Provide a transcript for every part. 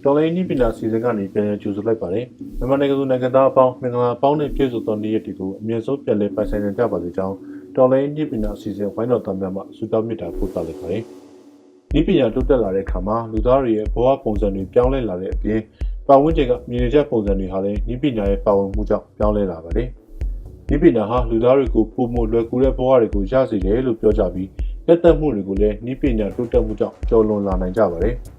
တော်လိုင်းနိပညာစီစဉ်ကနေပြန်လည်ကြိုဆိုလိုက်ပါတယ်။မြန်မာနိုင်ငံသူနိုင်ငံသားအပေါင်းမင်္ဂလာပေါင်းနဲ့ပြည့်စုံသောနေ့ရက်တွေကိုအမြင့်ဆုံးပြန်လည်ပိုင်ဆိုင်နိုင်ကြပါစေကြောင်းတော်လိုင်းနိပညာစီစဉ်ဝိုင်းတော်သားများမှဆုတောင်းမေတ္တာပို့သလိုက်ပါတယ်။နိပညာတိုးတက်လာတဲ့အခါမှာလူသားတွေရဲ့ဘဝပုံစံတွေပြောင်းလဲလာတဲ့အပြင်ပတ်ဝန်းကျင်ကမြင်နေကြပုံစံတွေဟာလည်းနိပညာရဲ့ပါဝင်မှုကြောင့်ပြောင်းလဲလာပါတယ်။နိပညာဟာလူသားတွေကိုပုံမှုလွယ်ကူတဲ့ဘဝတွေကိုရစေတယ်လို့ပြောကြပြီးလက်သက်မှုတွေကိုလည်းနိပညာတိုးတက်မှုကြောင့်ကျော်လွန်လာနိုင်ကြပါတယ်။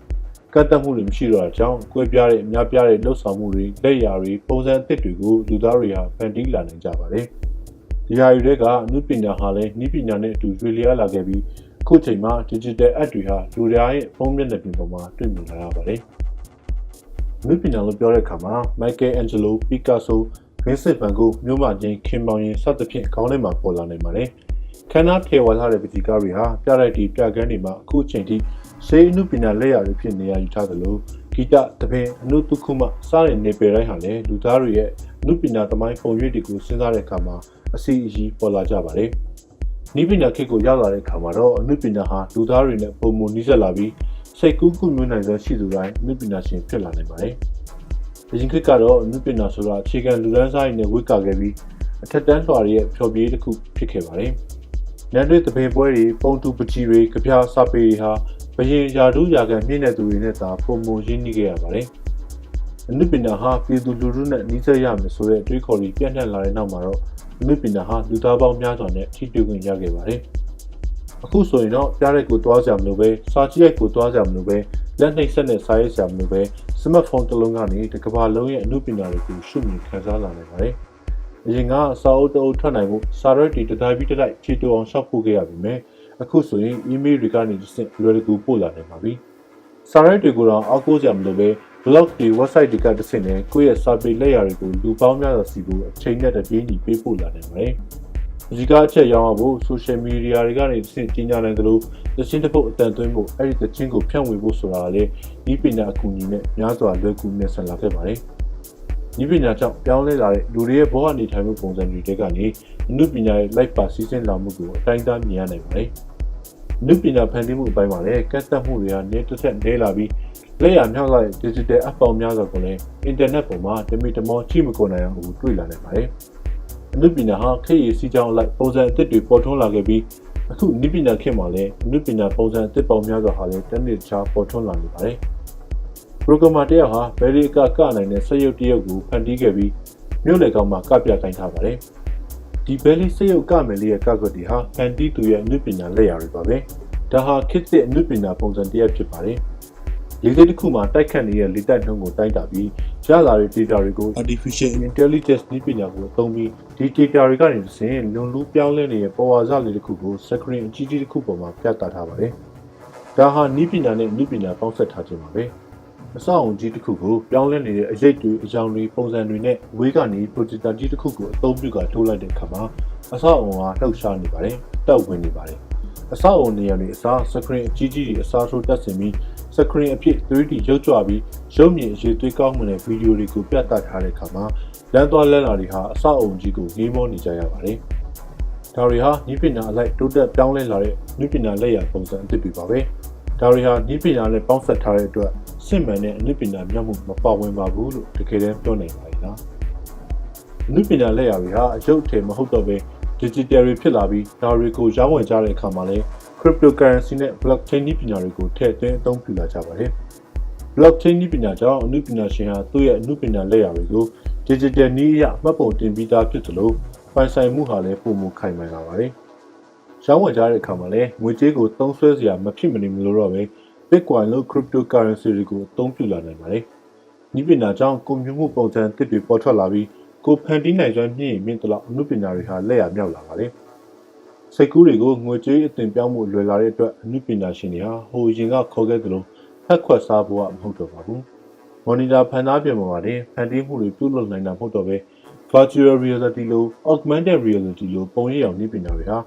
ကတ်တက်မှုတွေမရှိတော့တာကြောင့်ကွဲပြားတဲ့အများပြားတဲ့လှုပ်ဆောင်မှုတွေလက်ရာတွေပုံစံအသစ်တွေကိုလူသားတွေဟာဖန်တီးလာနိုင်ကြပါတယ်။ဒီဟာတွေကအမှုပညာဟာလည်းနည်းပညာနဲ့အတူရွေလျားလာခဲ့ပြီးအခုချိန်မှာ digital app တွေဟာလူသားရဲ့ဖုန်းမျက်နှာပြင်ပေါ်မှာတွေ့မြင်လာရပါတယ်။အမှုပညာလို့ပြောတဲ့အခါမှာ Michelangelo, Picasso, Vincent van Gogh မြို့မချင်းခင်မောင်ရင်စသဖြင့်ခေါင်းထဲမှာပေါ်လာနိုင်ပါတယ်။ခန္ဓာထေဝါလာတဲ့ပတိကားတွေဟာပြလိုက်တီပြကန်းတွေမှာအခုချိန်ထိစေအနုပညာလက်ရာတွေဖြစ်နေရယူထားသလိုဂီတတပင်အနုတုခုမှစားတဲ့နေပယ်တိုင်းဟာလည်းလူသားတွေရဲ့အနုပညာသမိုင်းပုံရိပ်တွေကိုစဉ်းစားတဲ့အခါမှာအစီအစီပေါ်လာကြပါတယ်။နိပညာခေတ်ကိုရောက်လာတဲ့အခါမှာတော့အနုပညာဟာလူသားတွေနဲ့ပုံမနီးစပ်လာပြီးစိတ်ကူးကူးမျိုးနိုင်စွာရှိသူတိုင်းအနုပညာရှင်ဖြစ်လာနိုင်ပါတယ်။အရင်ခေတ်ကတော့အနုပညာဆိုတာအခြေခံလူဒန်းစားရည်နဲ့ဝိကာခဲ့ပြီးအထက်တန်းလွှာတွေရဲ့ဖြော်ပြရေးတစ်ခုဖြစ်ခဲ့ပါတယ်။နန်းတွေတပင်ပွဲတွေပုံတူပကြီးတွေကြပြစာပေတွေဟာဘရင်ယာဒူးယာကန်မြင့်တဲ့သူတွေနဲ့သာပုံမရင်းနှီးခဲ့ရပါတယ်။အနုပညာဟာပြည်သူလူထုနဲ့နှီးစပ်ရမယ်ဆိုတဲ့တွေးခေါ်ပြီးပြန့်နှံ့လာတဲ့နောက်မှာတော့အနုပညာဟာလူသားပေါင်းများစွာနဲ့ထိတွေ့ခွင့်ရခဲ့ပါတယ်။အခုဆိုရင်တော့ပြားတဲ့ကိုသွားကြမလို့ပဲစာကြည့်ရိုက်ကိုသွားကြမလို့ပဲလက်နှိပ်ဆက်နဲ့စာရေးကြမလို့ပဲစမတ်ဖုန်းတစ်လုံးကနေတစ်ကမ္ဘာလုံးရဲ့အနုပညာတွေကိုရှုမြင်ခန်းစားလာနိုင်ပါတယ်။အရင်ကစာအုပ်တအုပ်ထွက်နိုင်ဖို့စာရွက်တွေတစ်တိုင်းပြီးတစ်တိုင်းဖြည့်တူအောင်ရှောက်ဖို့ခဲ့ရပြီမယ်။အခုဆိုရင် email တွေကနေတစ်ဆင့်လွယ်ကူပို့လာနိုင်ပါပြီ။စာရိုက်တွေကိုတော့အောက်ကိုကြမလို့ပဲ blog တွေ website တွေကတစ်ဆင့်နဲ့ကိုယ့်ရဲ့စာပေလက်ရာတွေကိုလူပေါင်းများစွာစီကိုအချိန်နဲ့တပြေးညီပေးပို့လာနိုင်ပါတယ်။ဒီကအချက်ရောင်းဖို့ social media တွေကနေတစ်ဆင့်ကြီးညာနိုင်သလိုသချင်းတစ်ပုတ်အတန်သွင်းဖို့အဲ့ဒီသချင်းကိုဖြန့်ဝေဖို့ဆိုတာလည်းဒီပညာအကူအညီနဲ့များစွာလွယ်ကူမြတ်ဆန်လာခဲ့ပါတယ်။ဒီပညာကြောင့်ပြောင်းလဲလာတဲ့လူတွေရဲ့ဘဝနေထိုင်မှုပုံစံတွေကနေအနုပညာရဲ့ life ပါစီစဉ်လာမှုကိုအတိုင်းအတာမြင်ရနိုင်ပါတယ်။အနုပညာဖန်တီးမှုအပိုင်းမှာလည်းကတ်သက်မှုတွေဟာနေတစ်ဆက်နေလာပြီးလက်ရမြောက်လာတဲ့ digital app ပေါင်းများစွာကိုလည်း internet ပေါ်မှာတမီတမောချိမကုန်နိုင်အောင်ကိုတွေ့လာနိုင်ပါတယ်။အနုပညာဟာခေတ်ရည်စီးကြောင်းအလိုက်ပုံစံအသစ်တွေပေါ်ထွန်းလာခဲ့ပြီးအခုနိပညာခေတ်မှာလည်းအနုပညာပုံစံအသစ်ပေါင်းများစွာဟာလည်းတနေ့တခြားပေါ်ထွန်းလာနေပါတယ်။ programmer တယောက်ဟာဘယ်လီကနိုင်တဲ့စက်ရုပ်တရုပ်ကိုဖန်တီးခဲ့ပြီးမြို့လေကောင်မှာကပြခိုင်းထားပါတယ်။ဒီဘယ်လီစက်ရုပ်ကမယ်လေးရဲ့ကကွက်တွေဟာဖန်တီးသူရဲ့အနုပညာလက်ရာတွေပါပဲ။ဒါဟာခေတ်သစ်အနုပညာပုံစံတရက်ဖြစ်ပါတယ်။လေတစ်ခုမှာတိုက်ခတ်နေတဲ့လေတိုက်နှုန်းကိုတိုင်းတာပြီးရလာတဲ့ data တွေကို artificial intelligence နည်းပညာကိုအသုံးပြီးဒီ data တွေကနေတစ်ဆင့်လွန်လူးပြောင်းလဲနေတဲ့ပေါ်ဝါစလေးတစ်ခုကို screen အကြီးကြီးတစ်ခုပေါ်မှာပြသထားပါတယ်။ဒါဟာနည်းပညာနဲ့နည်းပညာပေါင်းစပ်ထားခြင်းပါပဲ။အဆောက်အုံကြီးတစ်ခုကိုပြောင်းလဲနေတဲ့အရိပ်တွေအကြောင်းတွေပုံစံတွေနဲ့ဝေးကနေ projector ကြီးတစ်ခုကိုအသုံးပြုကထိုးလိုက်တဲ့အခါမှာအဆောက်အုံကလှုပ်ရှားနေပါတယ်။တောက်ဝင်နေပါတယ်။အဆောက်အုံနေရာတွေအစား screen အကြီးကြီးတွေအစားထိုးတက်ဆင်ပြီးscreen အဖြစ် 3D ရုပ်ကြွပြီးရုပ်မြင်အရေးသွေးကောင်းမှုနဲ့ဗီဒီယိုတွေကိုပြသထားတဲ့အခါမှာလမ်းသွားလမ်းလာတွေဟာအဆောက်အုံကြီးကိုငေးမောနေကြရပါတယ်။ဒါတွေဟာနည်းပညာအလိုက်တိုးတက်ပြောင်းလဲလာတဲ့နည်းပညာလက်ရာပုံစံအသစ်တွေပါပဲ။ဒါတွေဟာနည်းပညာနဲ့ပေါင်းစပ်ထားတဲ့အတွက်စစ်မှန်တဲ့နည်းပညာမျှမှုမပါဝင်ပါဘူးလို့တကယ်တမ်းပြောနိုင်ပါရဲ့လား။နည်းပညာလက်ရာတွေဟာအယုတ်ထည်မဟုတ်တော့ဘဲ digital တွေဖြစ်လာပြီးဒါတွေကိုရောင်းဝယ်ကြတဲ့အခါမှာလည်းcryptocurrency နဲ့ blockchain နည်းပညာတွေကိုထည့်သွင်းအသုံးပြုလာကြပါတယ်။ blockchain နည်းပညာကြောင့်အနုပညာရှင်ဟာသူ့ရဲ့အနုပညာလက်ရာတွေကို digital နည်းအရမှတ်ပုံတင်ပြီးသားဖြစ်သလိုပိုင်ဆိုင်မှုဟာလည်းပုံမခိုင်မာလာပါတယ်။ရောင်းဝယ်ကြတဲ့အခါမှာလည်းငွေကြေးကိုသုံးစွဲစရာမဖြစ်မနေမလို့တော့ပဲ Bitcoin လို့ cryptocurrency တွေကိုအသုံးပြုလာနိုင်ပါတယ်။နည်းပညာကြောင့်ကွန်ပျူတာပုံစံသစ်တွေပေါ်ထွက်လာပြီးကိုဖန်တီးနိုင်စွမ်းမြင့်ရင်မြင့်သလောက်အနုပညာတွေဟာလက်ရမြောက်လာပါတယ်။စိတ်ကူးတွေကိုငွေကြေးအသွင်ပြောင်းမှုလွယ်လာတဲ့အတွက်အနုပညာရှင်တွေဟာဟိုရင်ကခေါ်ခဲ့သလိုဖက်ခွက်စားဖို့မဟုတ်တော့ပါဘူး။ monitor ဖန်သားပြင်ပေါ်မှာတင်ဖန်တီးမှုတွေပြုလုပ်နိုင်တာမဟုတ်တော့ပဲ virtual reality လို့ augmented reality လို့ပုံရိပ်အောင်နည်းပညာတွေဟာ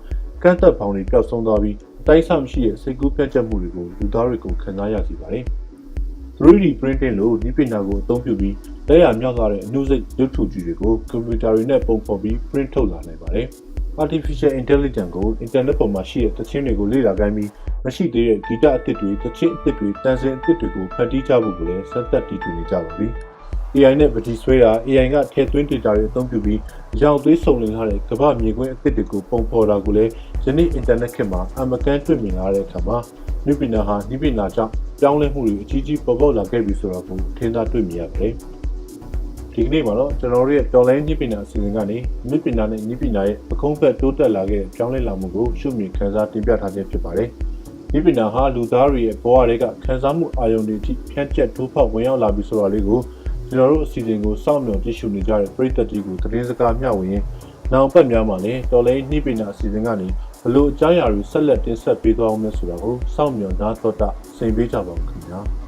ကန့်သက်ဖောင်တွေပျောက်ဆုံးသွားပြီးအတိုင်းအဆမရှိတဲ့စိတ်ကူးပြတ်ချက်မှုတွေကိုလူသားတွေကိုခံစားရစေပါတယ်။ 3D printing လို့နည်းပညာကိုအသုံးပြုပြီးလက်ရမြောက်လာတဲ့အနုစိတ်ရုပ်ထုကြီးတွေကိုကွန်ပျူတာတွေနဲ့ပုံဖော်ပြီး print ထုတ်လာနိုင်ပါတယ်။ Artificial Intelligence ကို internet ပေါ်မှာရှိတဲ့သချင်းတွေကိုလေ့လာခိုင်းပြီးမရှိသေးတဲ့ဂီတအသစ်တွေသချင်းအသစ်တွေတန်ဆင်အသစ်တွေကိုဖန်တီးကြဖို့ကိုလည်းစက်သက်တီးထွင်နေကြပါပြီ။ AI နဲ့ပတိဆွဲတာ AI ကထည့်သွင်း data တွေအသုံးပြုပြီးအကြောင်းသွေးစုံလင်ထားတဲ့ကမ္ဘာမြေခွင်းအသစ်တွေကိုပုံဖော်တာကိုလည်းယနေ့ internet ခေတ်မှာအမကန်တွေ့မြင်လာတဲ့အခါမှာနည်းပညာဟာနည်းပညာကြောင့်ပြောင်းလဲမှုတွေအကြီးကြီးပေါ်ပေါက်လာခဲ့ပြီဆိုတာကိုထင်သာတွေ့မြင်ရပါတယ်။ဒီကနေ့မှာတော့ကျွန်တော်တို့ရဲ့တော်လိုင်းနည်းပညာအစီအစဉ်ကနေနည်းပညာနဲ့နည်းပညာရဲ့ပကုံးဖက်တိုးတက်လာခဲ့တဲ့ပြောင်းလဲလာမှုကိုရှုမြင်ခန်းစားတင်ပြထားခြင်းဖြစ်ပါတယ်။နည်းပညာဟာလူသားတွေရဲ့ဘဝတွေကခန်းစားမှုအာရုံတွေအထိဖြန့်ကျက်ထိုးဖောက်ဝင်ရောက်လာပြီဆိုတာလေးကိုကျွန်တော်တို့အစီအစဉ်ကိုစောင့်မျှော်ကြည့်ရှုနေကြတဲ့ပရိသတ်ကြီးကိုသတင်းစကားမျှဝေရင်းနောက်ပတ်များမှာလည်းတော်လိုင်းနည်းပညာအစီအစဉ်ကနေဘလို့အကြောင်းအရာတွေဆက်လက်တင်ဆက်ပေးသွားအောင်လဲဆိုတာကိုစောင့်မျှော်နားတော်တာစိန်ပေးကြပါဦးခင်ဗျာ။